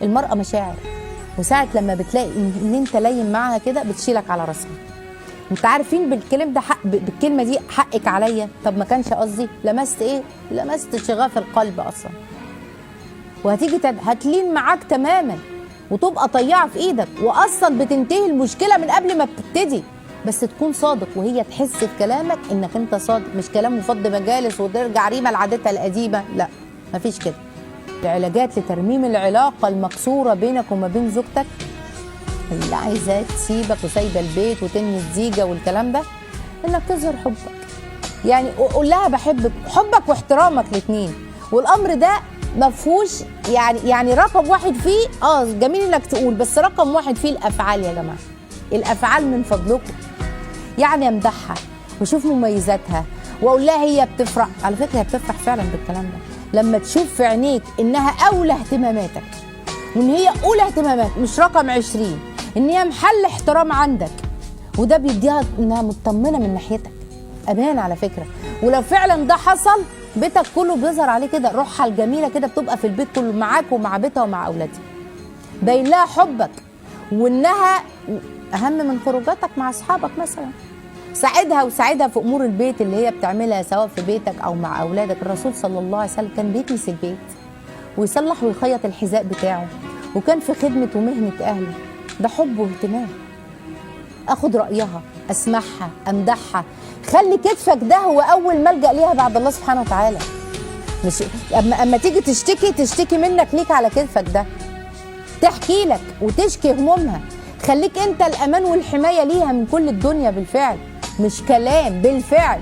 المرأة مشاعر، وساعة لما بتلاقي ان انت لين معاها كده بتشيلك على راسها. انت عارفين بالكلام ده بالكلمة دي حقك عليا. طب ما كانش قصدي، لمست ايه؟ لمست شغاف القلب اصلا. وهتيجي هتلين معاك تماما وتبقى طيعة في ايدك، واصلا بتنتهي المشكلة من قبل ما بتبتدي. بس تكون صادق وهي تحس في كلامك انك انت صادق، مش كلام مفض مجالس وترجع ريمة لعادتها القديمة. لا، مفيش كده. العلاجات لترميم العلاقة المكسورة بينك وما بين زوجتك اللي عايزاه تسيبك وسايبه البيت وتنهي الزيجة والكلام ده، انك تظهر حبك. يعني قول لها بحبك، حبك واحترامك الاثنين. والامر ده ما فيهوش يعني رقم واحد فيه جميل انك تقول، بس رقم واحد فيه الافعال يا جماعه. الافعال من فضلكم. يعني امدحها واشوف مميزاتها واقول لها هي بتفرح. على فكره هي بتفرح فعلا بالكلام ده لما تشوف في عينيك انها اولى اهتماماتك، وان هي اولى اهتمامات مش رقم 20، ان هي محل احترام عندك. وده بيديها انها مطمنه من ناحيتك. امان على فكره. ولو فعلا ده حصل بيتك كله بيظهر عليه كده، روحها الجميله كده بتبقى في البيت كله معاك ومع بيتها ومع اولادها. باين لها حبك، وانها اهم من خروجاتك مع اصحابك مثلا. ساعدها وساعدها في امور البيت اللي هي بتعملها سواء في بيتك او مع اولادك. الرسول صلى الله عليه وسلم كان بيكنس البيت ويصلح ويخيط الحذاء بتاعه، وكان في خدمه ومهنه اهله. ده حب واهتمام. اخد رايها، اسمعها، امدحها. خلي كتفك ده هو اول ملجأ ليها بعد الله سبحانه وتعالى. مش اما تيجي تشتكي منك ليك على كتفك ده، تحكي لك وتشكي همومها. خليك انت الامان والحمايه ليها من كل الدنيا بالفعل، مش كلام، بالفعل.